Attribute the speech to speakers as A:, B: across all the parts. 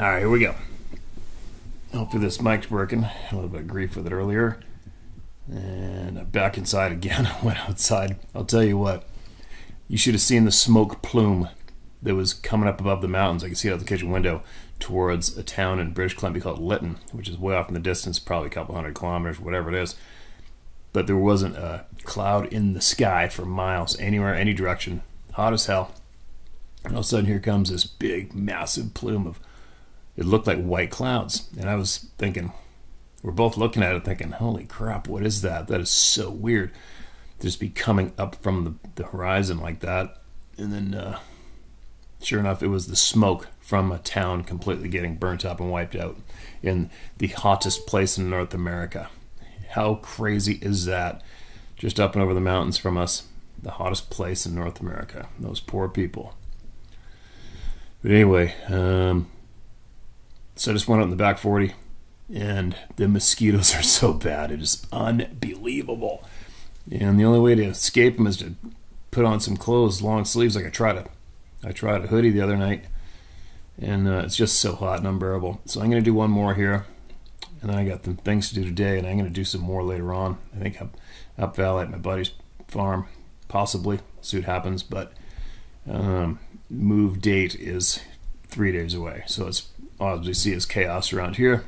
A: All right, here we go. Hopefully this mic's working. A little bit of grief with it earlier. And I'm back inside again. I went outside. I'll tell you what. You should have seen the smoke plume that was coming up above the mountains. I can see it out the kitchen window towards a town in British Columbia called Lytton, which is way off in the distance, probably a couple hundred kilometers, whatever it is. But there wasn't a cloud in the sky for miles, anywhere, any direction. Hot as hell. And all of a sudden, here comes this big, massive plume of, it looked like white clouds. And I was thinking, we're both looking at it thinking, holy crap, what is that? That is so weird. To just be coming up from the horizon like that. And then, sure enough, it was the smoke from a town completely getting burnt up and wiped out in the hottest place in North America. How crazy is that? Just up and over the mountains from us, the hottest place in North America. Those poor people. But anyway, so I just went out in the back 40, and the mosquitoes are so bad. It is unbelievable. And the only way to escape them is to put on some clothes, long sleeves. Like I tried a hoodie the other night, and it's just so hot and unbearable. So I'm going to do one more here, and then I got some things to do today, and I'm going to do some more later on. I think up valley at my buddy's farm, possibly. See what happens, but move date is 3 days away, so it's obviously as chaos around here.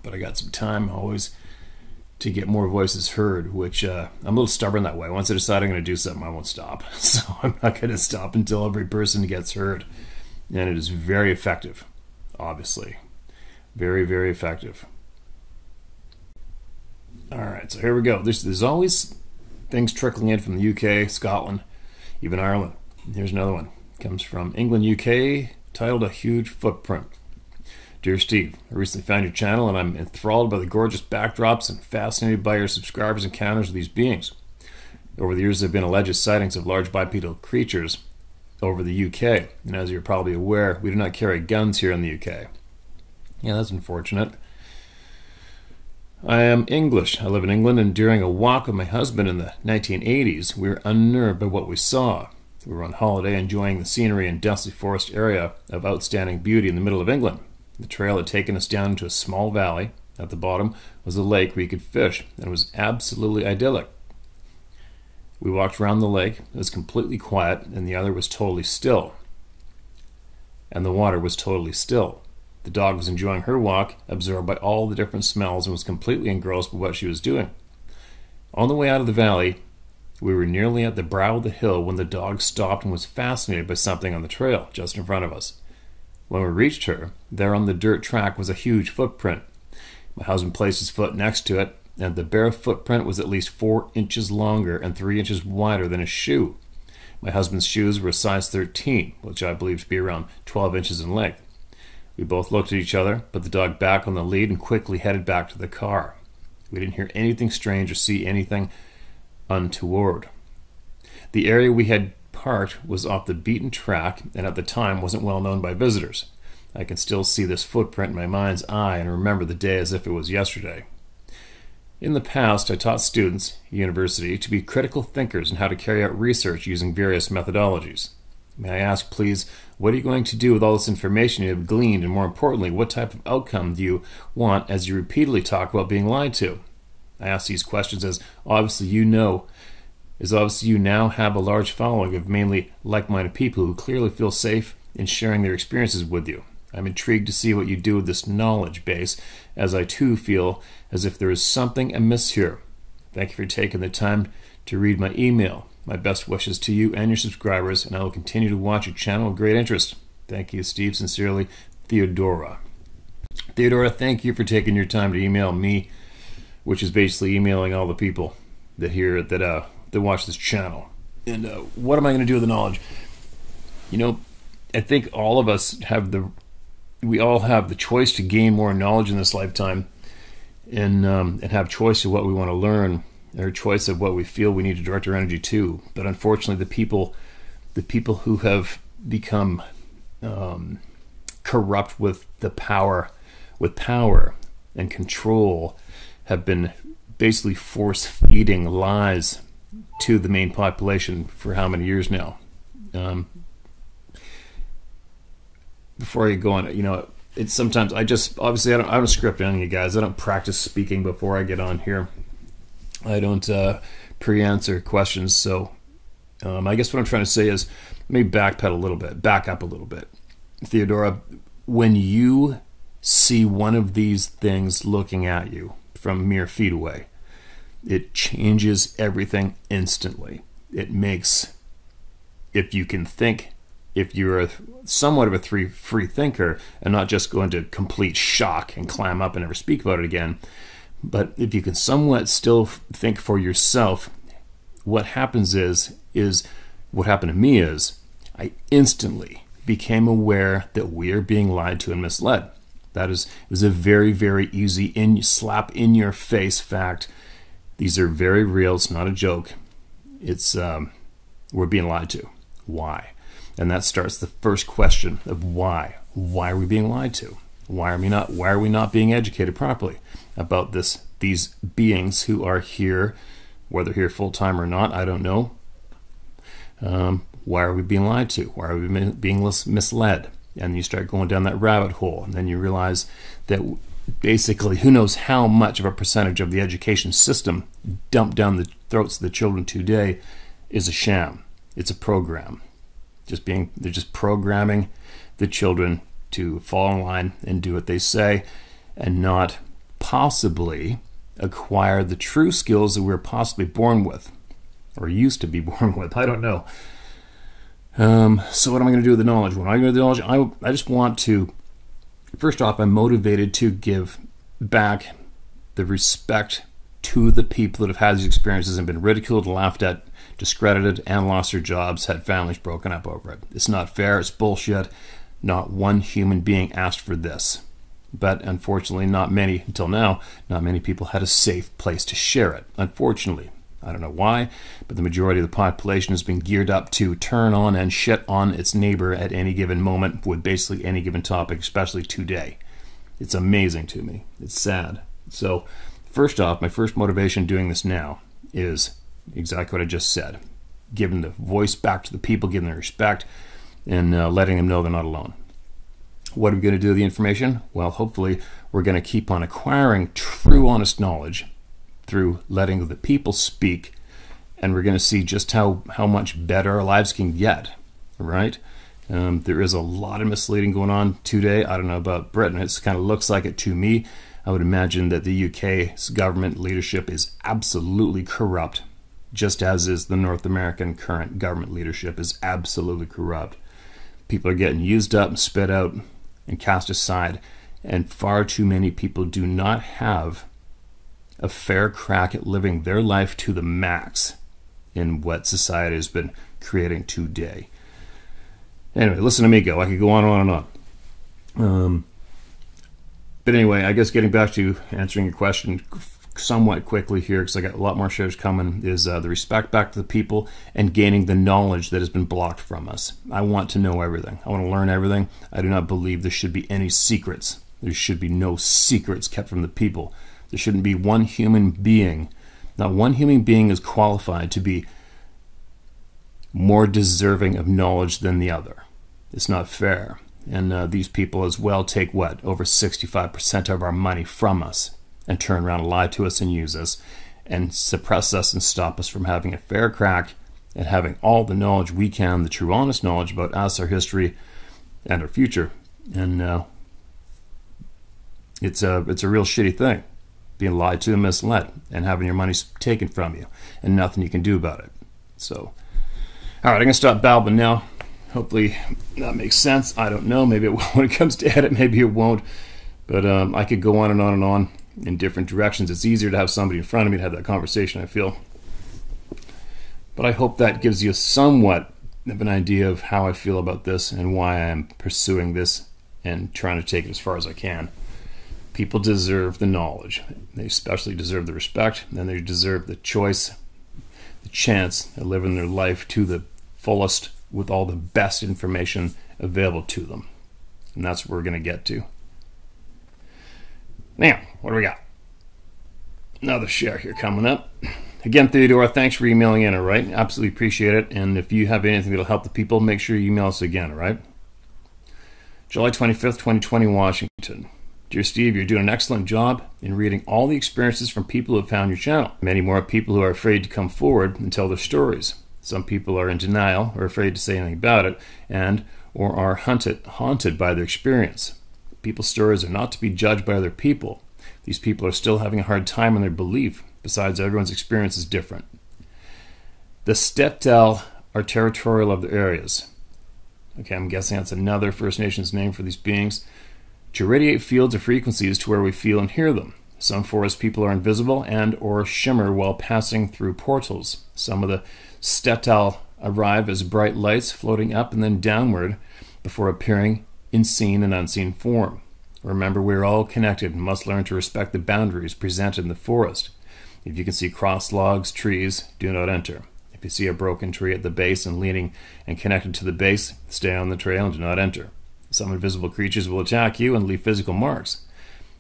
A: But I got some time always to get more voices heard, which I'm a little stubborn that way. Once I decide I'm going to do something, I won't stop. So I'm not going to stop until every person gets heard. And it is very effective, obviously. Very, very effective. All right, so here we go. There's always things trickling in from the UK, Scotland, even Ireland. Here's another one. It comes from England, UK, titled A Huge Footprint. Dear Steve, I recently found your channel and I'm enthralled by the gorgeous backdrops and fascinated by your subscribers' encounters with these beings. Over the years, there have been alleged sightings of large bipedal creatures over the UK. And as you're probably aware, we do not carry guns here in the UK. Yeah, that's unfortunate. I am English. I live in England, and during a walk with my husband in the 1980s, we were unnerved by what we saw. We were on holiday enjoying the scenery in densely forest area of outstanding beauty in the middle of England. The trail had taken us down into a small valley. At the bottom was a lake where you could fish, and it was absolutely idyllic. We walked around the lake. It was completely quiet, and the other was totally still. And the water was totally still. The dog was enjoying her walk, absorbed by all the different smells, and was completely engrossed by what she was doing. On the way out of the valley, we were nearly at the brow of the hill when the dog stopped and was fascinated by something on the trail just in front of us. When we reached her, there on the dirt track was a huge footprint. My husband placed his foot next to it, and the bare footprint was at least 4 inches longer and 3 inches wider than his shoe. My husband's shoes were a size 13, which I believe to be around 12 inches in length. We both looked at each other, put the dog back on the lead, and quickly headed back to the car. We didn't hear anything strange or see anything untoward. The area we had parked was off the beaten track, and at the time wasn't well known by visitors. I can still see this footprint in my mind's eye and remember the day as if it was yesterday. In the past, I taught students at university to be critical thinkers and how to carry out research using various methodologies. May I ask, please, what are you going to do with all this information you have gleaned, and more importantly, what type of outcome do you want as you repeatedly talk about being lied to? I ask these questions as obviously you now have a large following of mainly like-minded people who clearly feel safe in sharing their experiences with you. I'm intrigued to see what you do with this knowledge base, as I too feel as if there is something amiss here. Thank you for taking the time to read my email. My best wishes to you and your subscribers, and I will continue to watch your channel with great interest. Thank you, Steve. Sincerely, Theodora. Theodora, thank you for taking your time to email me, which is basically emailing all the people that watch this channel. And what am I going to do with the knowledge? You know, I think all of us we all have the choice to gain more knowledge in this lifetime, and have choice of what we want to learn, or choice of what we feel we need to direct our energy to. But unfortunately, the people who have become corrupt with power and control have been basically force feeding lies to the main population for how many years now? Before you go on, it's sometimes obviously I don't script anything, you guys. I don't practice speaking before I get on here. I don't pre-answer questions. So I guess what I'm trying to say is maybe back up a little bit. Theodora, when you see one of these things looking at you from mere feet away, it changes everything instantly. It makes, if you can think, if you're somewhat of a free thinker and not just go into complete shock and clam up and never speak about it again, but if you can somewhat still think for yourself, what happens is what happened to me is I instantly became aware that we are being lied to and misled. It was a very, very easy slap in your face fact. These are very real. It's not a joke. It's we're being lied to. Why? And that starts the first question of why. Why are we being lied to? Why are we not being educated properly about these beings who are here, whether here full time or not? I don't know. Why are we being lied to? Why are we being misled? And you start going down that rabbit hole, and then you realize that basically who knows how much of a percentage of the education system dumped down the throats of the children today is a sham. It's a program. They're just programming the children to fall in line and do what they say, and not possibly acquire the true skills that we're possibly born with, or used to be born with. I don't know. So what am I going to do with the knowledge? When I go to the knowledge, I just want to, first off, I'm motivated to give back the respect to the people that have had these experiences and been ridiculed, laughed at, discredited, and lost their jobs, had families broken up over it. It's not fair. It's bullshit. Not one human being asked for this. But unfortunately, not many people had a safe place to share it. Unfortunately. I don't know why, but the majority of the population has been geared up to turn on and shit on its neighbor at any given moment with basically any given topic, especially today. It's amazing to me. It's sad. So, first off, my first motivation doing this now is exactly what I just said. Giving the voice back to the people, giving them respect, and letting them know they're not alone. What are we going to do with the information? Well, hopefully we're going to keep on acquiring true, honest knowledge through letting the people speak, and we're going to see just how much better our lives can get, right? There is a lot of misleading going on today. I don't know about Britain. It kind of looks like it to me. I would imagine that the UK's government leadership is absolutely corrupt, just as is the North American current government leadership is absolutely corrupt. People are getting used up, spit out, and cast aside, and far too many people do not have a fair crack at living their life to the max in what society has been creating today. Anyway, listen to me go. I could go on and on. But anyway, I guess getting back to answering your question somewhat quickly here, because I got a lot more shows coming, is the respect back to the people and gaining the knowledge that has been blocked from us. I want to know everything. I want to learn everything. I do not believe there should be any secrets. There should be no secrets kept from the people. There shouldn't be one human being. Not one human being is qualified to be more deserving of knowledge than the other. It's not fair. And these people as well take over 65% of our money from us and turn around and lie to us and use us and suppress us and stop us from having a fair crack and having all the knowledge we can, the true honest knowledge about us, our history, and our future. And it's a real shitty thing, being lied to and misled and having your money taken from you and nothing you can do about it. So, all right, I'm going to stop babbling now. Hopefully that makes sense. I don't know. Maybe it will when it comes to edit. Maybe it won't. But I could go on and on and on in different directions. It's easier to have somebody in front of me to have that conversation, I feel. But I hope that gives you somewhat of an idea of how I feel about this and why I'm pursuing this and trying to take it as far as I can. People deserve the knowledge. They especially deserve the respect, and they deserve the choice, the chance of living their life to the fullest with all the best information available to them. And that's what we're going to get to. Now, what do we got? Another share here coming up. Again, Theodora, thanks for emailing in, all right? Absolutely appreciate it. And if you have anything that'll help the people, make sure you email us again, all right? July 25th, 2020, Washington. Dear Steve, you're doing an excellent job in reading all the experiences from people who have found your channel. Many more people who are afraid to come forward and tell their stories. Some people are in denial or afraid to say anything about it and or are haunted by their experience. People's stories are not to be judged by other people. These people are still having a hard time in their belief. Besides, everyone's experience is different. The Stettel are territorial of their areas. Okay, I'm guessing that's another First Nations name for these beings. To radiate fields of frequencies to where we feel and hear them. Some forest people are invisible and or shimmer while passing through portals. Some of the Stettel arrive as bright lights floating up and then downward before appearing in seen and unseen form. Remember, we are all connected and must learn to respect the boundaries presented in the forest. If you can see cross logs, trees, do not enter. If you see a broken tree at the base and leaning and connected to the base, stay on the trail and do not enter. Some invisible creatures will attack you and leave physical marks.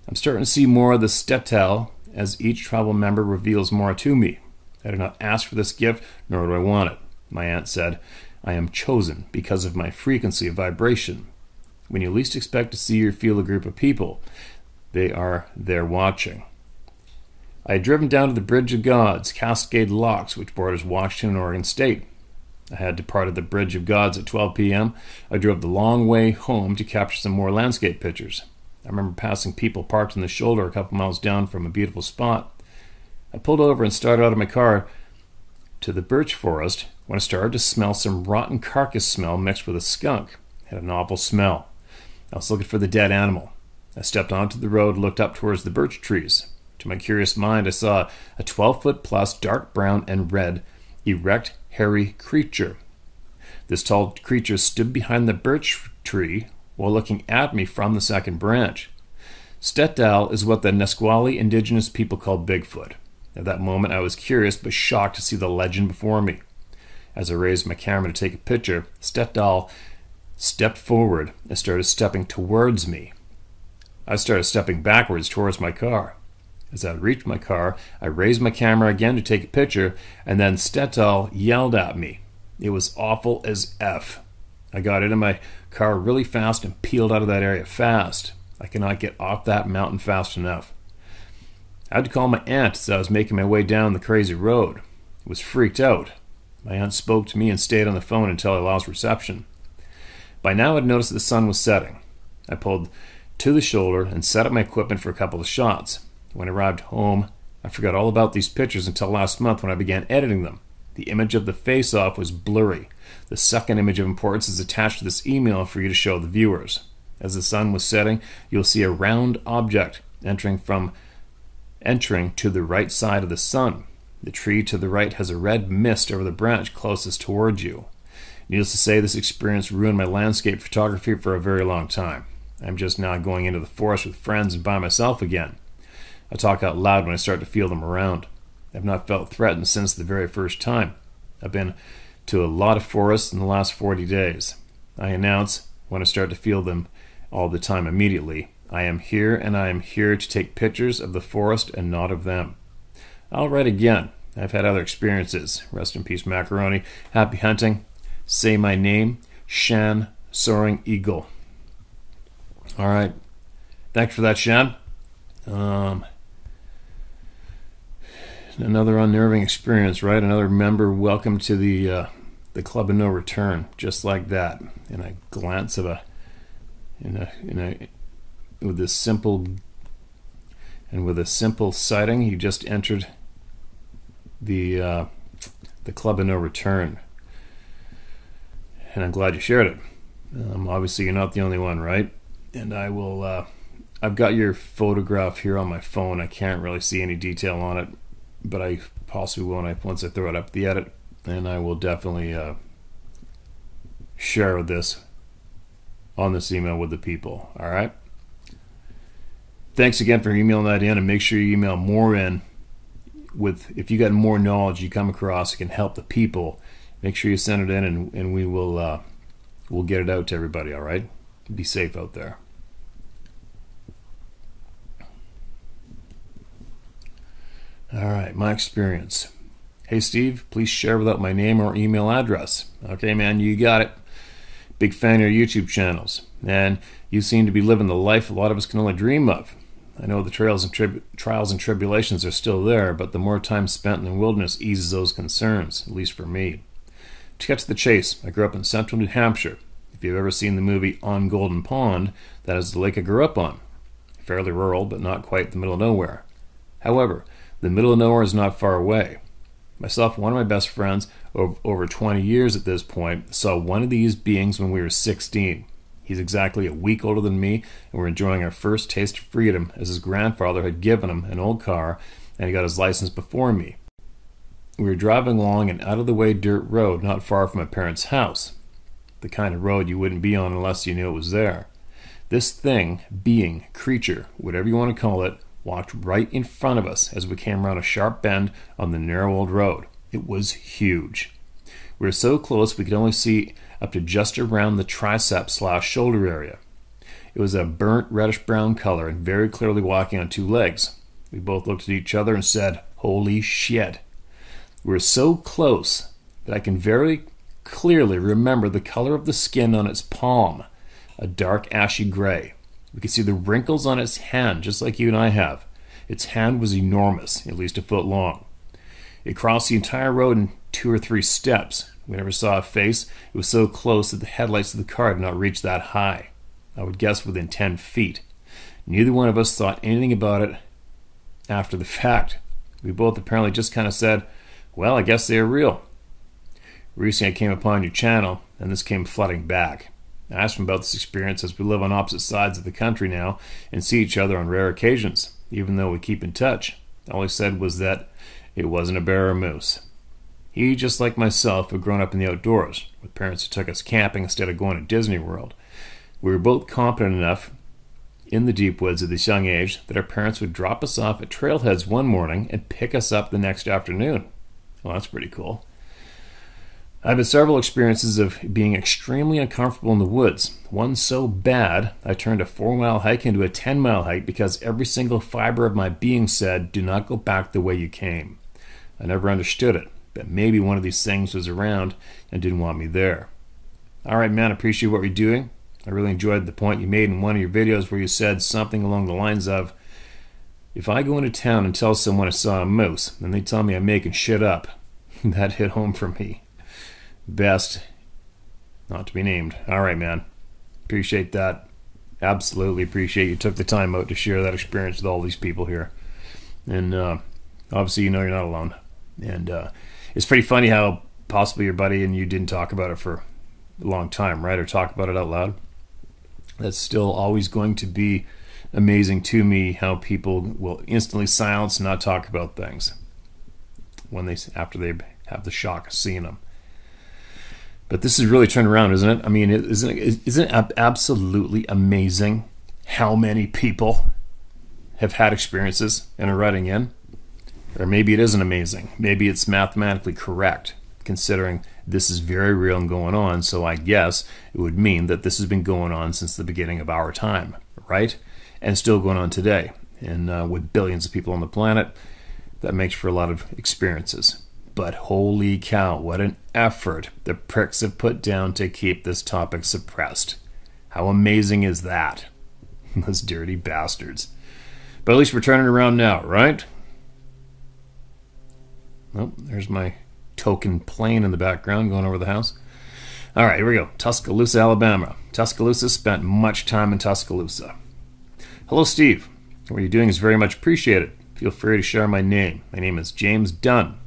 A: I'm starting to see more of the Stettel as each tribal member reveals more to me. I do not ask for this gift, nor do I want it. My aunt said, I am chosen because of my frequency of vibration. When you least expect to see or feel a group of people, they are there watching. I had driven down to the Bridge of Gods, Cascade Locks, which borders Washington and Oregon State. I had departed the Bridge of Gods at 12 p.m. I drove the long way home to capture some more landscape pictures. I remember passing people parked on the shoulder a couple miles down from a beautiful spot. I pulled over and started out of my car to the birch forest when I started to smell some rotten carcass smell mixed with a skunk. It had an awful smell. I was looking for the dead animal. I stepped onto the road and looked up towards the birch trees. To my curious mind, I saw a 12-foot plus dark brown and red, erect, hairy creature. This tall creature stood behind the birch tree while looking at me from the second branch. Stettel is what the Nisqually indigenous people call Bigfoot. At that moment, I was curious but shocked to see the legend before me. As I raised my camera to take a picture, Stettel stepped forward and started stepping towards me. I started stepping backwards towards my car. As I reached my car, I raised my camera again to take a picture, and then Stettel yelled at me. It was awful as F. I got into my car really fast and peeled out of that area fast. I could not get off that mountain fast enough. I had to call my aunt as I was making my way down the crazy road. I was freaked out. My aunt spoke to me and stayed on the phone until I lost reception. By now I'd noticed that the sun was setting. I pulled to the shoulder and set up my equipment for a couple of shots. When I arrived home, I forgot all about these pictures until last month when I began editing them. The image of the face-off was blurry. The second image of importance is attached to this email for you to show the viewers. As the sun was setting, you'll see a round object entering to the right side of the sun. The tree to the right has a red mist over the branch closest towards you. Needless to say, this experience ruined my landscape photography for a very long time. I'm just now going into the forest with friends and by myself again. I talk out loud when I start to feel them around. I've not felt threatened since the very first time. I've been to a lot of forests in the last 40 days. I announce, when I start to feel them all the time immediately, I am here and I am here to take pictures of the forest and not of them. I'll write again. I've had other experiences. Rest in peace, Macaroni. Happy hunting. Say my name. Shan Soaring Eagle. All right. Thanks for that, Shan. Another unnerving experience, right? Another member welcome to the Club of No Return, just like that. In a glance of with a simple sighting, he just entered the Club of No Return, and I'm glad you shared it. Obviously, you're not the only one, right? And I will. I've got your photograph here on my phone. I can't really see any detail on it, but I possibly will once I throw it up the edit, and I will definitely share this on this email with the people. All right. Thanks again for emailing that in, and make sure you email more in with if you got more knowledge you come across that can help the people. Make sure you send it in, and we will we'll get it out to everybody. All right. Be safe out there. All right, my experience. Hey, Steve, please share without my name or email address. Okay, man, you got it. Big fan of your YouTube channels, and you seem to be living the life a lot of us can only dream of. I know the trials and tribulations are still there, but the more time spent in the wilderness eases those concerns, at least for me. To get to the chase, I grew up in central New Hampshire. If you've ever seen the movie On Golden Pond, that is the lake I grew up on. Fairly rural, but not quite the middle of nowhere. However, the middle of nowhere is not far away. Myself and one of my best friends, over 20 years at this point, saw one of these beings when we were 16. He's exactly a week older than me, and we're enjoying our first taste of freedom as his grandfather had given him an old car, and he got his license before me. We were driving along an out-of-the-way dirt road not far from my parents' house. The kind of road you wouldn't be on unless you knew it was there. This thing, being, creature, whatever you want to call it, walked right in front of us as we came around a sharp bend on the narrow old road. It was huge. We were so close we could only see up to just around the tricep/shoulder area. It was a burnt reddish-brown color and very clearly walking on two legs. We both looked at each other and said, "Holy shit." We were so close that I can very clearly remember the color of the skin on its palm, a dark ashy gray. We could see the wrinkles on its hand, just like you and I have. Its hand was enormous, at least a foot long. It crossed the entire road in 2 or 3 steps. We never saw a face. It was so close that the headlights of the car did not reach that high. I would guess within 10 feet. Neither one of us thought anything about it after the fact. We both apparently just kind of said, "Well, I guess they're real." Recently I came upon your channel, and this came flooding back. I asked him about this experience as we live on opposite sides of the country now and see each other on rare occasions, even though we keep in touch. All he said was that it wasn't a bear or moose. He, just like myself, had grown up in the outdoors, with parents who took us camping instead of going to Disney World. We were both competent enough in the deep woods at this young age that our parents would drop us off at trailheads one morning and pick us up the next afternoon. Well, that's pretty cool. I've had several experiences of being extremely uncomfortable in the woods. One so bad, I turned a 4-mile hike into a 10-mile hike because every single fiber of my being said, "Do not go back the way you came." I never understood it, but maybe one of these things was around and didn't want me there. All right, man, I appreciate what you're doing. I really enjoyed the point you made in one of your videos where you said something along the lines of, "If I go into town and tell someone I saw a moose, and they tell me I'm making shit up," that hit home for me. Best not to be named. All right, man. Appreciate that. Absolutely appreciate you took the time out to share that experience with all these people here. And obviously you know you're not alone. And it's pretty funny how possibly your buddy and you didn't talk about it for a long time, right? Or talk about it out loud. That's still always going to be amazing to me how people will instantly silence and not talk about things after they have the shock of seeing them. But this is really turned around, isn't it? I mean, isn't it absolutely amazing how many people have had experiences and are writing in? Or maybe it isn't amazing. Maybe it's mathematically correct, considering this is very real and going on, so I guess it would mean that this has been going on since the beginning of our time, right? And still going on today. And with billions of people on the planet, that makes for a lot of experiences. But holy cow, what an effort the pricks have put down to keep this topic suppressed. How amazing is that? Those dirty bastards. But at least we're turning around now, right? Oh, there's my token plane in the background going over the house. All right, here we go. Tuscaloosa, Alabama. Tuscaloosa, spent much time in Tuscaloosa. Hello, Steve. What you're doing is very much appreciated. Feel free to share my name. My name is James Dunn.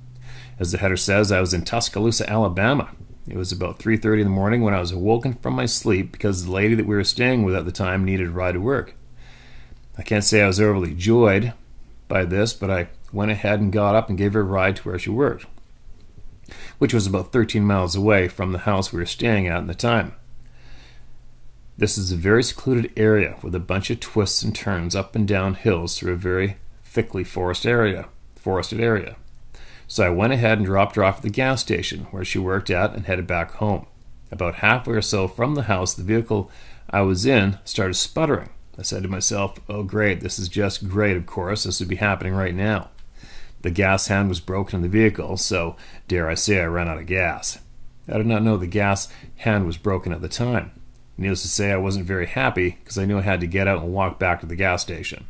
A: As the header says, I was in Tuscaloosa, Alabama. It was about 3:30 in the morning when I was awoken from my sleep because the lady that we were staying with at the time needed a ride to work. I can't say I was overly joyed by this, but I went ahead and got up and gave her a ride to where she worked, which was about 13 miles away from the house we were staying at the time. This is a very secluded area with a bunch of twists and turns up and down hills through a very thickly forested area. So I went ahead and dropped her off at the gas station where she worked at and headed back home. About halfway or so from the house, the vehicle I was in started sputtering. I said to myself, "Oh great, this is just great, of course, this would be happening right now." The gas hand was broken in the vehicle, so dare I say I ran out of gas. I did not know the gas hand was broken at the time. Needless to say, I wasn't very happy because I knew I had to get out and walk back to the gas station.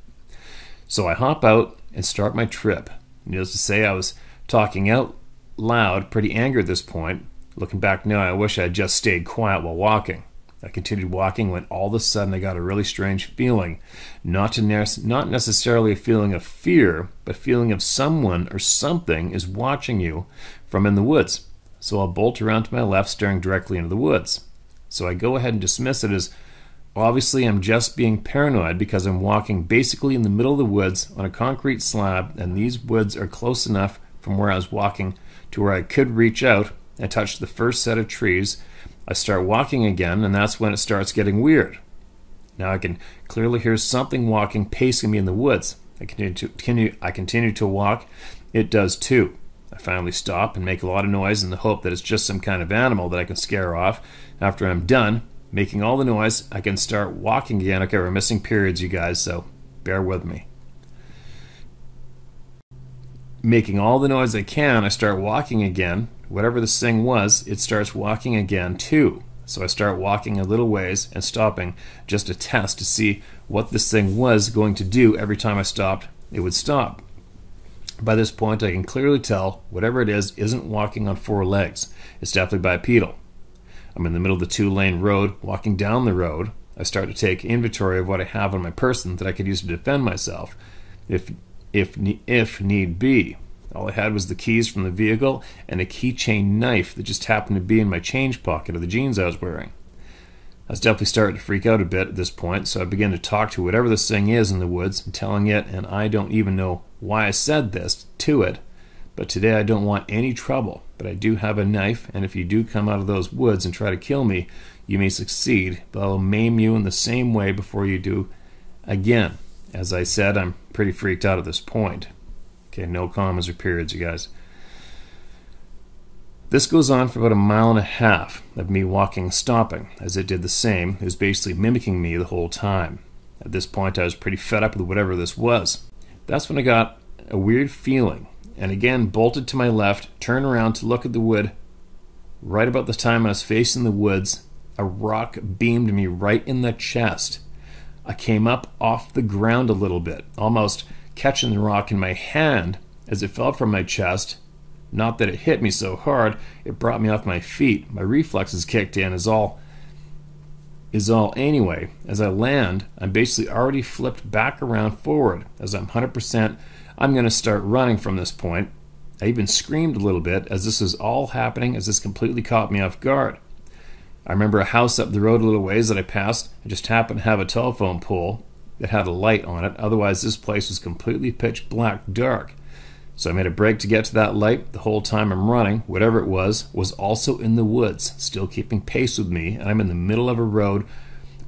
A: So I hop out and start my trip. Needless to say, I was talking out loud, pretty angry at this point. Looking back now, I wish I had just stayed quiet while walking. I continued walking when all of a sudden I got a really strange feeling. Not necessarily a feeling of fear, but a feeling of someone or something is watching you from in the woods. So I'll bolt around to my left, staring directly into the woods. So I go ahead and dismiss it as, obviously I'm just being paranoid because I'm walking basically in the middle of the woods on a concrete slab, and these woods are close enough from where I was walking to where I could reach out and touch the first set of trees. I start walking again, and that's when it starts getting weird. Now I can clearly hear something walking, pacing me in the woods. I continue to walk. It does too. I finally stop and make a lot of noise in the hope that it's just some kind of animal that I can scare off. After I'm done making all the noise, I can start walking again. Okay, we're missing periods, you guys, so bear with me. Making all the noise I can, I start walking again. Whatever this thing was, it starts walking again too. So I start walking a little ways and stopping just to test to see what this thing was going to do. Every time I stopped, it would stop. By this point, I can clearly tell whatever it is isn't walking on four legs. It's definitely bipedal. I'm in the middle of the two-lane road, walking down the road. I start to take inventory of what I have on my person that I could use to defend myself, if need be. All I had was the keys from the vehicle and a keychain knife that just happened to be in my change pocket of the jeans I was wearing. I was definitely starting to freak out a bit at this point, so I began to talk to whatever this thing is in the woods and telling it, and I don't even know why I said this to it, but today I don't want any trouble. But I do have a knife, and if you do come out of those woods and try to kill me, you may succeed, but I'll maim you in the same way before you do again. As I said, I'm pretty freaked out at this point. Okay, no commas or periods, you guys. This goes on for about 1.5 miles of me walking and stopping. As it did the same, it was basically mimicking me the whole time. At this point, I was pretty fed up with whatever this was. That's when I got a weird feeling, and again bolted to my left, turned around to look at the wood. Right about the time I was facing the woods, a rock beamed me right in the chest. I came up off the ground a little bit, almost catching the rock in my hand as it fell from my chest. Not that it hit me so hard, it brought me off my feet. My reflexes kicked in is all anyway. As I land, I'm basically already flipped back around forward. As I'm 100%, I'm going to start running from this point. I even screamed a little bit as this was all happening, as this completely caught me off guard. I remember a house up the road a little ways that I passed. I just happened to have a telephone pole that had a light on it. Otherwise, this place was completely pitch black dark. So I made a break to get to that light. The whole time I'm running, whatever it was also in the woods, still keeping pace with me, and I'm in the middle of a road,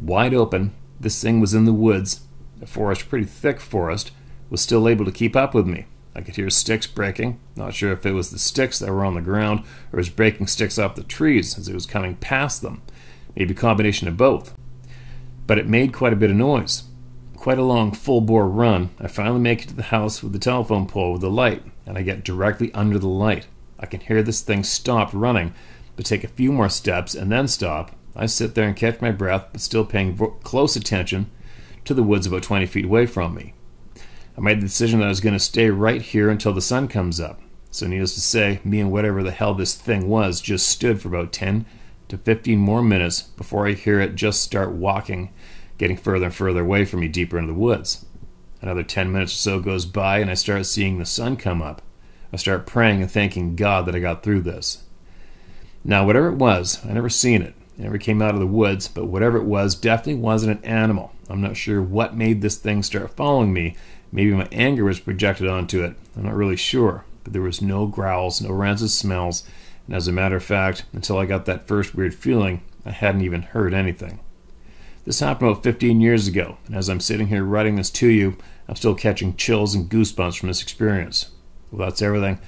A: wide open. This thing was in the woods. A forest, pretty thick forest, was still able to keep up with me. I could hear sticks breaking. Not sure if it was the sticks that were on the ground or it was breaking sticks off the trees as it was coming past them. Maybe a combination of both. But it made quite a bit of noise. Quite a long full-bore run. I finally make it to the house with the telephone pole with the light, and I get directly under the light. I can hear this thing stop running, but take a few more steps and then stop. I sit there and catch my breath, but still paying close attention to the woods about 20 feet away from me. I made the decision that I was going to stay right here until the sun comes up. So needless to say, me and whatever the hell this thing was just stood for about 10 to 15 more minutes before I hear it just start walking, getting further and further away from me, deeper into the woods. Another 10 minutes or so goes by, and I start seeing the sun come up. I start praying and thanking God that I got through this. Now, whatever it was, I never seen it. It never came out of the woods, but whatever it was definitely wasn't an animal. I'm not sure what made this thing start following me. Maybe my anger was projected onto it. I'm not really sure. But there was no growls, no rancid smells, and as a matter of fact, until I got that first weird feeling, I hadn't even heard anything. This happened about 15 years ago, and as I'm sitting here writing this to you, I'm still catching chills and goosebumps from this experience. Well, that's everything.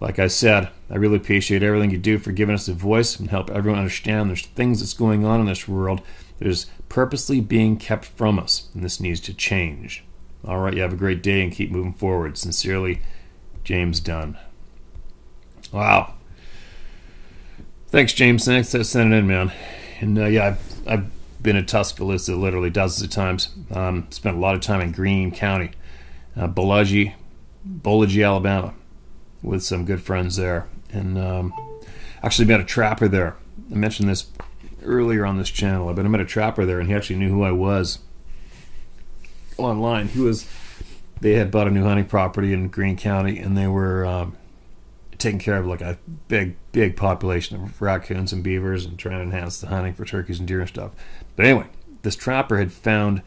A: Like I said, I really appreciate everything you do for giving us a voice and help everyone understand there's things that's going on in this world that is purposely being kept from us, and this needs to change. All right, you have a great day and keep moving forward. Sincerely, James Dunn. Wow. Thanks, James. Thanks for sending it in, man. And yeah, I've been in Tuscaloosa literally dozens of times. Spent a lot of time in Greene County, Bilogi, Alabama, with some good friends there. And actually met a trapper there. I mentioned this earlier on this channel, but I met a trapper there, and he actually knew who I was online. They had bought a new hunting property in Greene County, and they were taking care of like a big population of raccoons and beavers and trying to enhance the hunting for turkeys and deer and stuff. But anyway, this trapper had found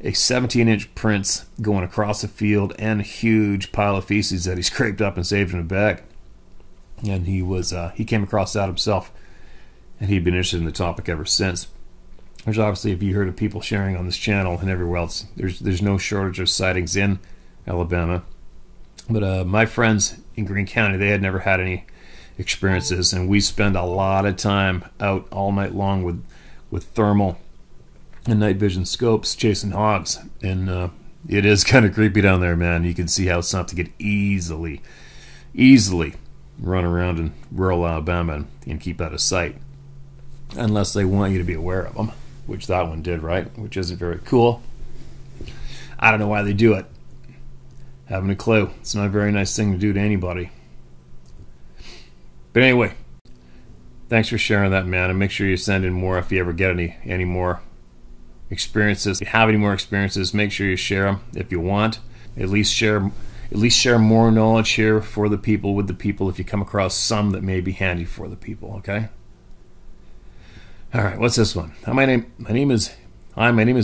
A: a 17-inch prints going across the field and a huge pile of feces that he scraped up and saved in a bag. And he came across that himself, and he'd been interested in the topic ever since. There's obviously, if you heard of people sharing on this channel and everywhere else, there's no shortage of sightings in Alabama. But my friends in Greene County, they had never had any experiences, and we spend a lot of time out all night long with thermal and night vision scopes chasing hogs. And it is kind of creepy down there, man. You can see how something could easily run around in rural Alabama and keep out of sight, unless they want you to be aware of them, which that one did, right? Which isn't very cool. I don't know why they do it. Haven't a clue. It's not a very nice thing to do to anybody. But anyway, thanks for sharing that, man, and make sure you send in more if you ever get any more experiences. If you have any more experiences, make sure you share them if you want. At least share more knowledge here for the people, with the people, if you come across some that may be handy for the people, okay? All right, what's this one? My name is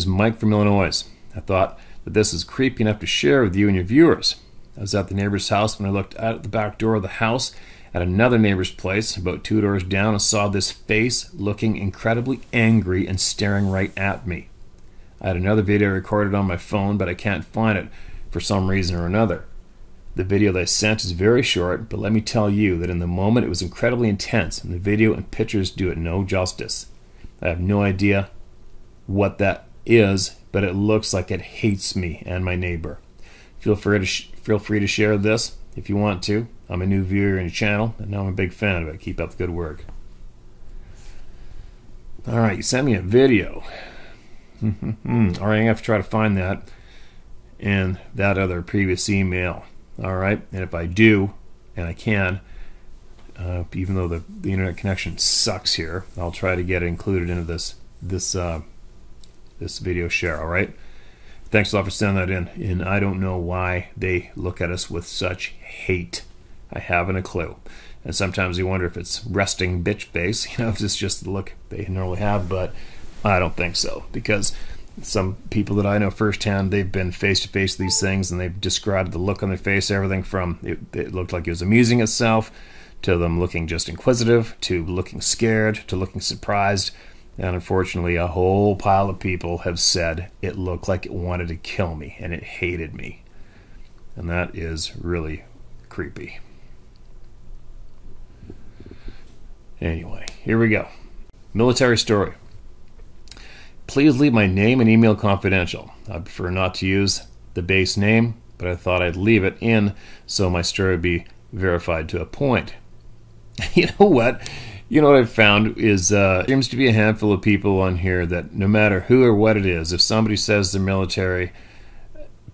A: Mike from Illinois. I thought that this is creepy enough to share with you and your viewers. I was at the neighbor's house when I looked out the back door of the house at another neighbor's place about 2 doors down and saw this face looking incredibly angry and staring right at me. I had another video recorded on my phone, but I can't find it for some reason or another. The video that I sent is very short, but let me tell you that in the moment it was incredibly intense, and the video and pictures do it no justice. I have no idea what that is, but it looks like it hates me and my neighbor. Feel free to share this if you want to. I'm a new viewer in your channel, and now I'm a big fan of it. Keep up the good work. All right, you sent me a video. All right, I have to try to find that and that other previous email. All right, and if I do, and I can, even though the internet connection sucks here, I'll try to get it included into this video share. All right, thanks a lot for sending that in. And I don't know why they look at us with such hate. I haven't a clue. And sometimes you wonder if it's resting bitch face, if it's just the look they normally have, but I don't think so, because some people that I know firsthand, they've been face to face with these things, and they've described the look on their face, everything from it looked like it was amusing itself, to them looking just inquisitive, to looking scared, to looking surprised. And unfortunately, a whole pile of people have said it looked like it wanted to kill me and it hated me. And that is really creepy. Anyway, here we go. Military story. Please leave my name and email confidential. I prefer not to use the base name, but I thought I'd leave it in so my story would be verified to a point. You know what? You know what I've found is there seems to be a handful of people on here that no matter who or what it is, if somebody says they're military,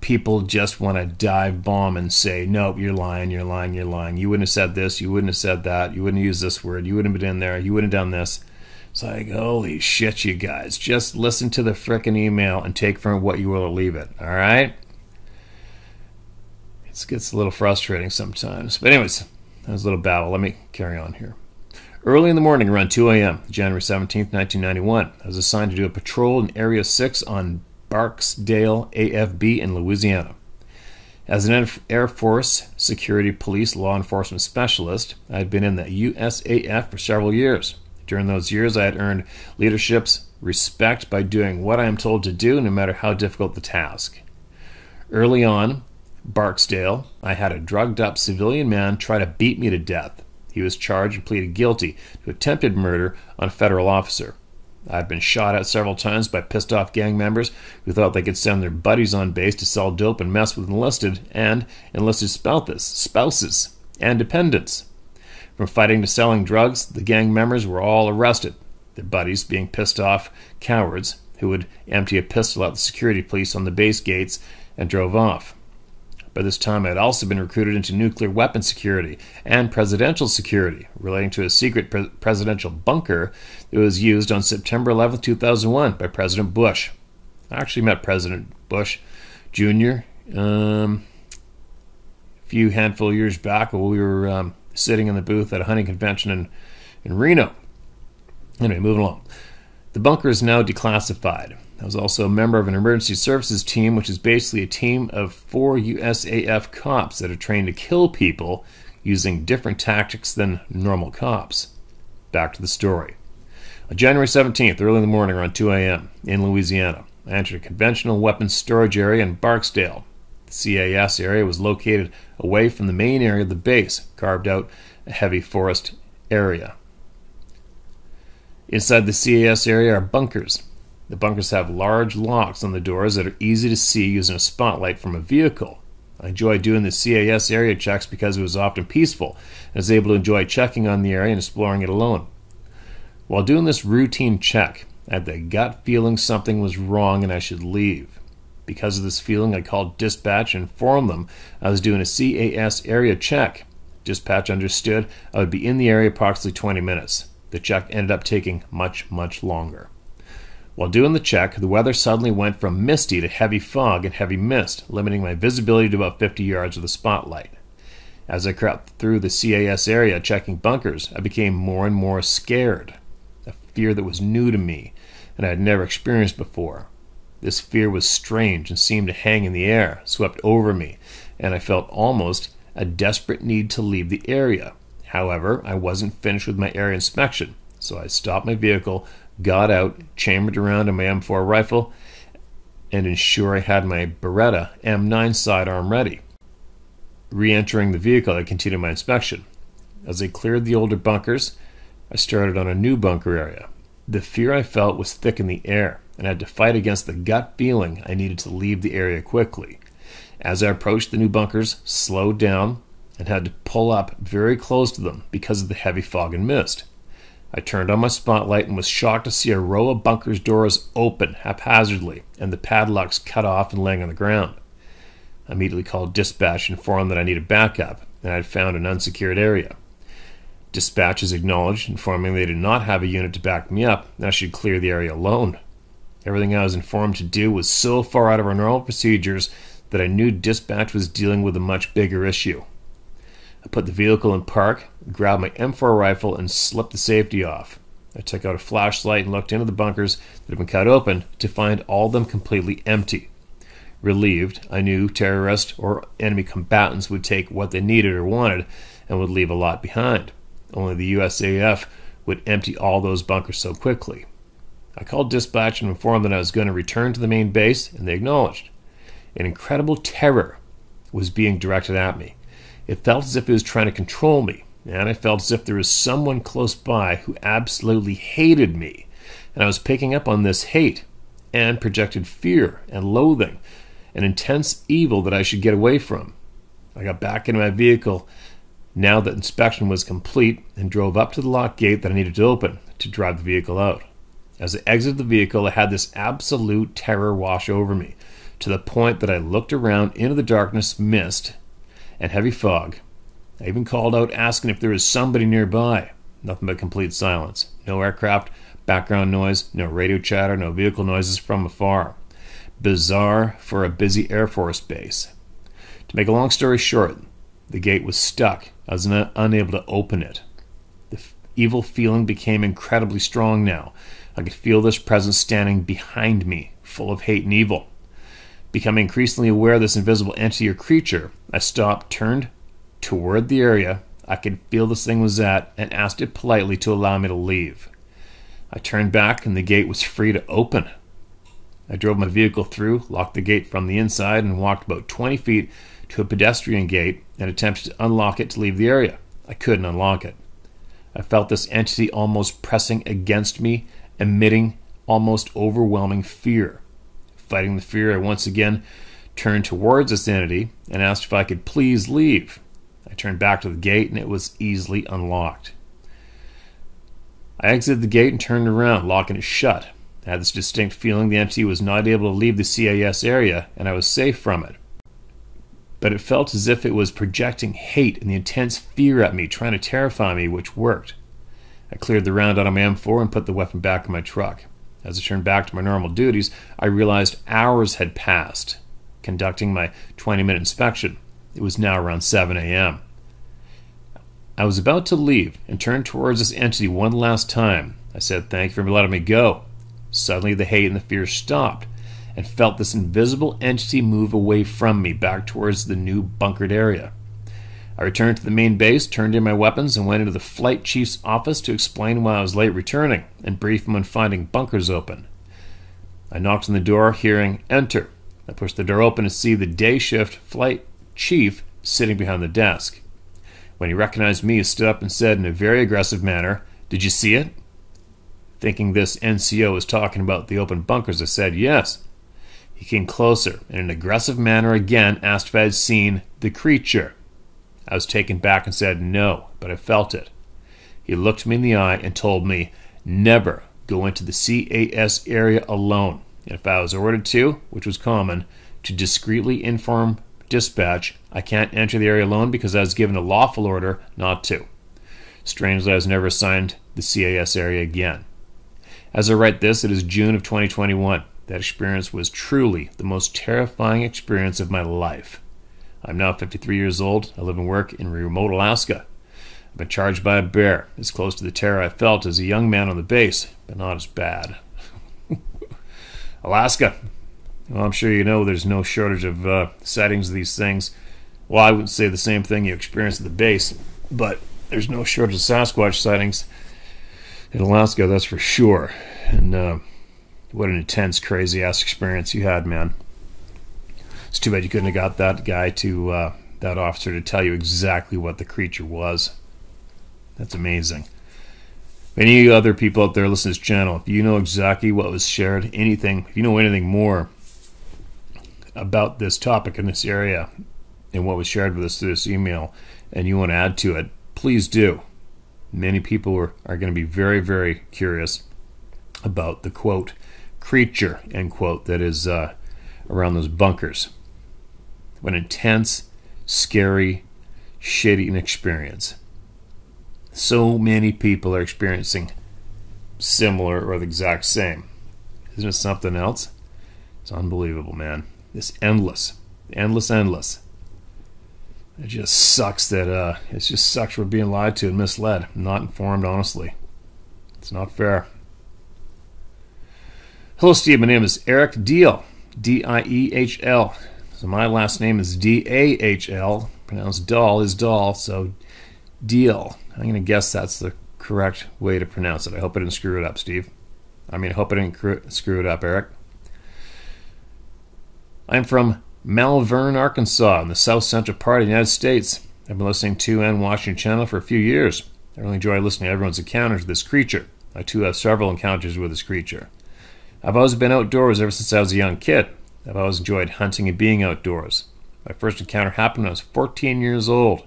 A: people just want to dive bomb and say, nope, you're lying, you're lying, you're lying. You wouldn't have said this, you wouldn't have said that, you wouldn't have used this word, you wouldn't have been in there, you wouldn't have done this. It's like, holy shit, you guys. Just listen to the frickin' email and take from what you will or leave it, all right? It gets a little frustrating sometimes. But anyways, that was a little babble. Let me carry on here. Early in the morning, around 2 a.m., January 17th, 1991, I was assigned to do a patrol in Area 6 on Barksdale AFB in Louisiana. As an Air Force security police law enforcement specialist, I had been in the USAF for several years. During those years, I had earned leadership's respect by doing what I am told to do, no matter how difficult the task. Early on, Barksdale, I had a drugged-up civilian man try to beat me to death. He was charged and pleaded guilty to attempted murder on a federal officer. I had been shot at several times by pissed-off gang members who thought they could send their buddies on base to sell dope and mess with enlisted spouses and dependents. From fighting to selling drugs, the gang members were all arrested, their buddies being pissed off cowards who would empty a pistol at the security police on the base gates and drove off. By this time, I had also been recruited into nuclear weapons security and presidential security, relating to a secret presidential bunker that was used on September 11, 2001 by President Bush. I actually met President Bush Jr. A few handful of years back while we were sitting in the booth at a hunting convention in Reno. Anyway, moving along. The bunker is now declassified. I was also a member of an emergency services team, which is basically a team of 4 USAF cops that are trained to kill people using different tactics than normal cops. Back to the story. On January 17th, early in the morning around 2 a.m. in Louisiana, I entered a conventional weapons storage area in Barksdale. The CAS area was located away from the main area of the base, carved out a heavy forest area. Inside the CAS area are bunkers. The bunkers have large locks on the doors that are easy to see using a spotlight from a vehicle. I enjoy doing the CAS area checks because it was often peaceful, and I was able to enjoy checking on the area and exploring it alone. While doing this routine check, I had the gut feeling something was wrong and I should leave. Because of this feeling, I called dispatch and informed them I was doing a CAS area check. Dispatch understood I would be in the area approximately 20 minutes. The check ended up taking much, much longer. While doing the check, the weather suddenly went from misty to heavy fog and heavy mist, limiting my visibility to about 50 yards with a spotlight. As I crept through the CAS area checking bunkers, I became more and more scared. A fear that was new to me and I had never experienced before. This fear was strange and seemed to hang in the air, swept over me, and I felt almost a desperate need to leave the area. However, I wasn't finished with my area inspection, so I stopped my vehicle, got out, chambered around in my M4 rifle, and ensured I had my Beretta M9 sidearm ready. Re-entering the vehicle, I continued my inspection. As I cleared the older bunkers, I started on a new bunker area. The fear I felt was thick in the air, and I had to fight against the gut feeling I needed to leave the area quickly. As I approached the new bunkers, slowed down, and had to pull up very close to them because of the heavy fog and mist. I turned on my spotlight and was shocked to see a row of bunkers' doors open haphazardly and the padlocks cut off and laying on the ground. I immediately called dispatch and informed that I needed backup and I had found an unsecured area. Dispatch is acknowledged, informing they did not have a unit to back me up and I should clear the area alone. Everything I was informed to do was so far out of our normal procedures that I knew dispatch was dealing with a much bigger issue. I put the vehicle in park, grabbed my M4 rifle, and slipped the safety off. I took out a flashlight and looked into the bunkers that had been cut open to find all of them completely empty. Relieved, I knew terrorists or enemy combatants would take what they needed or wanted and would leave a lot behind. Only the USAF would empty all those bunkers so quickly. I called dispatch and informed that I was going to return to the main base, and they acknowledged. An incredible terror was being directed at me. It felt as if it was trying to control me, and I felt as if there was someone close by who absolutely hated me, and I was picking up on this hate and projected fear and loathing, an intense evil that I should get away from. I got back into my vehicle now that inspection was complete and drove up to the lock gate that I needed to open to drive the vehicle out. As I exited the vehicle, I had this absolute terror wash over me, to the point that I looked around into the darkness, mist, and heavy fog. I even called out asking if there was somebody nearby. Nothing but complete silence. No aircraft, background noise, no radio chatter, no vehicle noises from afar. Bizarre for a busy Air Force base. To make a long story short, the gate was stuck. I was unable to open it. The evil feeling became incredibly strong now. I could feel this presence standing behind me, full of hate and evil. Becoming increasingly aware of this invisible entity or creature, I stopped, turned toward the area I could feel this thing was at, and asked it politely to allow me to leave. I turned back and the gate was free to open. I drove my vehicle through, locked the gate from the inside, and walked about 20 feet to a pedestrian gate and attempted to unlock it to leave the area. I couldn't unlock it. I felt this entity almost pressing against me, emitting almost overwhelming fear. Fighting the fear, I once again turned towards this entity and asked if I could please leave. I I turned back to the gate, and it was easily unlocked. I exited the gate and turned around, locking it shut. I had this distinct feeling the entity was not able to leave the CAS area, and I was safe from it. But it felt as if it was projecting hate and the intense fear at me, trying to terrify me, which worked. I cleared the round out of my M4 and put the weapon back in my truck. As I turned back to my normal duties, I realized hours had passed, conducting my 20-minute inspection. It was now around 7 a.m. I was about to leave and turn towards this entity one last time. I said, "Thank you for letting me go." Suddenly the hate and the fear stopped, and felt this invisible entity move away from me back towards the new bunkered area. I returned to the main base, turned in my weapons, and went into the flight chief's office to explain why I was late returning and brief him on finding bunkers open. I knocked on the door, hearing "Enter." I pushed the door open to see the day shift flight chief sitting behind the desk. When he recognized me, he stood up and said in a very aggressive manner, "Did you see it?" Thinking this NCO was talking about the open bunkers, I said, "Yes." He came closer, and in an aggressive manner again asked if I had seen the creature. I was taken back and said no, but I felt it. He looked me in the eye and told me, never go into the CAS area alone, and if I was ordered to, which was common, to discreetly inform dispatch I can't enter the area alone because I was given a lawful order not to. Strangely, I was never assigned the CAS area again. As I write this, it is June of 2021. That experience was truly the most terrifying experience of my life. I'm now 53 years old. I live and work in remote Alaska. I've been charged by a bear, as close to the terror I felt as a young man on the base, but not as bad. Alaska. Well, I'm sure you know there's no shortage of sightings of these things. Well, I wouldn't say the same thing you experience at the base, but there's no shortage of Sasquatch sightings in Alaska, that's for sure. And what an intense, crazy-ass experience you had, man. It's too bad you couldn't have got that guy to, that officer to tell you exactly what the creature was. That's amazing. Any other people out there listening to this channel, if you know exactly what was shared, anything, if you know anything more about this topic in this area and what was shared with us through this email, and you want to add to it, please do. Many people are going to be very, very curious about the, quote, creature, end quote, that is around those bunkers. What an intense, scary, shitty experience. So many people are experiencing similar or the exact same. Isn't it something else? It's unbelievable, man. It's endless. Endless. It just sucks that we're being lied to and misled. Not informed, honestly. It's not fair. Hello, Steve. My name is Eric Deal. D-I-E-H-L. So my last name is D-A-H-L. Pronounced Dahl is Dahl, so Deal. I'm going to guess that's the correct way to pronounce it. I hope I didn't screw it up, Steve. I hope I didn't screw it up, Eric. I'm from Malvern, Arkansas, in the south central part of the United States. I've been listening to and watching your channel for a few years. I really enjoy listening to everyone's encounters with this creature. I too have several encounters with this creature. I've always been outdoors ever since I was a young kid. I've always enjoyed hunting and being outdoors. My first encounter happened when I was 14 years old. It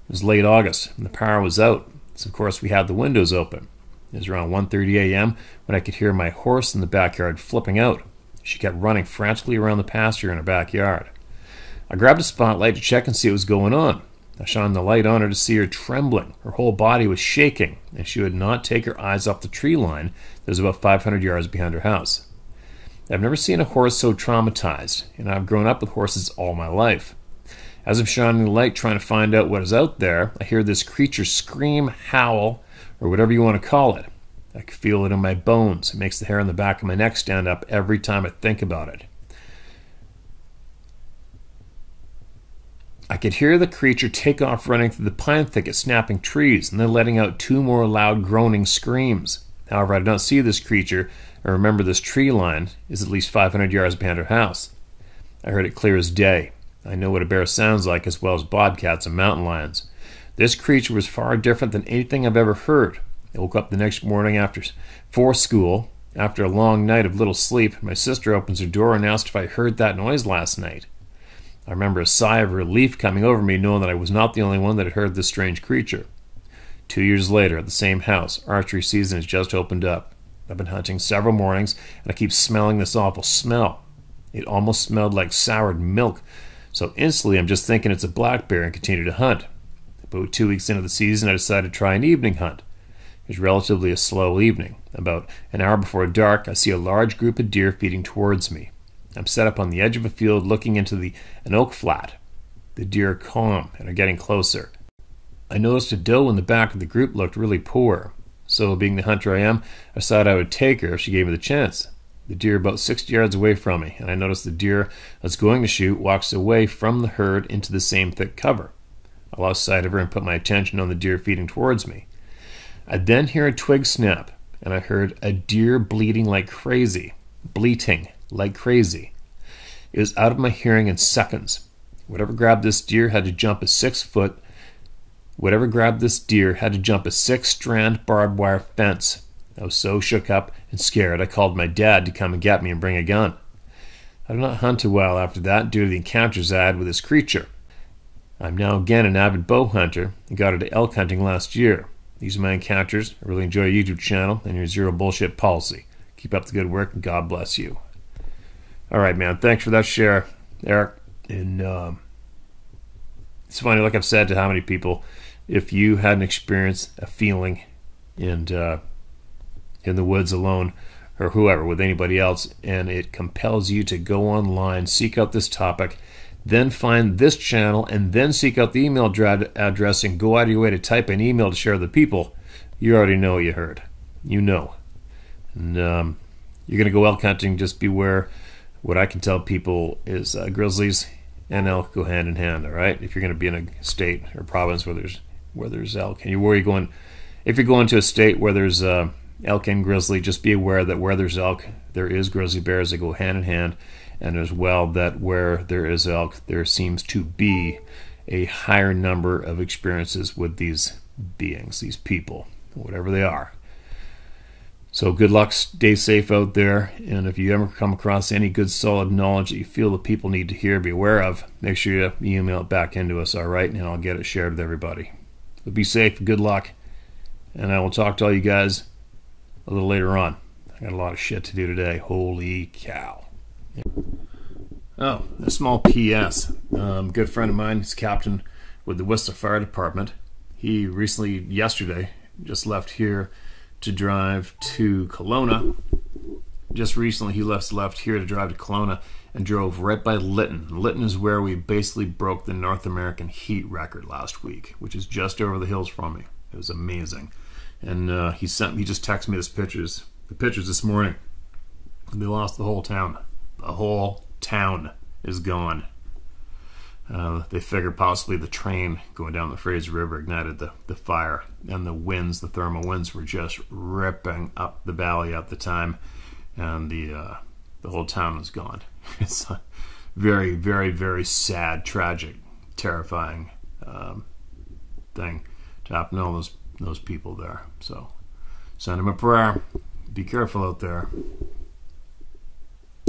A: was late August, and the power was out, so of course we had the windows open. It was around 1:30 a.m. when I could hear my horse in the backyard flipping out. She kept running frantically around the pasture in her backyard. I grabbed a spotlight to check and see what was going on. I shined the light on her to see her trembling. Her whole body was shaking, and she would not take her eyes off the tree line that was about 500 yards behind her house. I've never seen a horse so traumatized, and I've grown up with horses all my life. As I'm shining the light trying to find out what is out there, I hear this creature scream, howl, or whatever you want to call it. I can feel it in my bones. It makes the hair on the back of my neck stand up every time I think about it. I could hear the creature take off running through the pine thicket, snapping trees, and then letting out two more loud groaning screams. However, I did not see this creature, and remember this tree line is at least 500 yards behind her house. I heard it clear as day. I know what a bear sounds like, as well as bobcats and mountain lions. This creature was far different than anything I've ever heard. I woke up the next morning for school. After a long night of little sleep, my sister opens her door and asked if I heard that noise last night. I remember a sigh of relief coming over me, knowing that I was not the only one that had heard this strange creature. 2 years later, at the same house, archery season has just opened up. I've been hunting several mornings, and I keep smelling this awful smell. It almost smelled like soured milk, so instantly I'm just thinking it's a black bear and continue to hunt. About 2 weeks into the season, I decided to try an evening hunt. It was relatively a slow evening. About an hour before dark, I see a large group of deer feeding towards me. I'm set up on the edge of a field looking into an oak flat. The deer are calm and are getting closer. I noticed a doe in the back of the group looked really poor. So, being the hunter I am, I decided I would take her if she gave me the chance. The deer about 60 yards away from me, and I noticed the deer I was going to shoot walks away from the herd into the same thick cover. I lost sight of her and put my attention on the deer feeding towards me. I then hear a twig snap, and I heard a deer bleating like crazy. It was out of my hearing in seconds. Whatever grabbed this deer had to jump a 6-strand barbed wire fence. I was so shook up and scared I called my dad to come and get me and bring a gun. I did not hunt a while after that due to the encounters I had with this creature. I'm now again an avid bow hunter and got into elk hunting last year. These are my encounters. I really enjoy your YouTube channel and your zero bullshit policy. Keep up the good work and God bless you. All right, man. Thanks for that share, Eric. And it's funny, like I've said to how many people, if you had an experience, a feeling, and in the woods alone, or whoever, with anybody else, and it compels you to go online, seek out this topic, then find this channel, and then seek out the email address and go out of your way to type an email to share with the people, you already know what you heard. You know. And you're going to go elk hunting, just beware. What I can tell people is grizzlies and elk go hand in hand, all right? If you're going to be in a state or province where there's elk, and if you're going to a state where there's elk and grizzly, just be aware that where there's elk, there is grizzly bears that go hand in hand, and as well that where there is elk, there seems to be a higher number of experiences with these beings, these people, whatever they are. So good luck, stay safe out there, and if you ever come across any good solid knowledge that you feel the people need to hear, be aware of, make sure you email it back into us, all right, and I'll get it shared with everybody. So be safe, good luck, and I will talk to all you guys a little later on. I got a lot of shit to do today. Holy cow. Oh, a small PS. Good friend of mine, he's captain with the Worcester Fire Department. He recently, yesterday, just left here to drive to Kelowna. Just recently he left here to drive to Kelowna and drove right by Lytton. Lytton is where we basically broke the North American heat record last week, which is just over the hills from me. It was amazing. And he just texted me the pictures this morning. They lost the whole town. The whole town is gone. They figured possibly the train going down the Fraser River ignited the fire, and the thermal winds were just ripping up the valley at the time, and the whole town is gone. It's a very, very, very sad, tragic, terrifying thing to happen to all those people there. So send them a prayer. Be careful out there.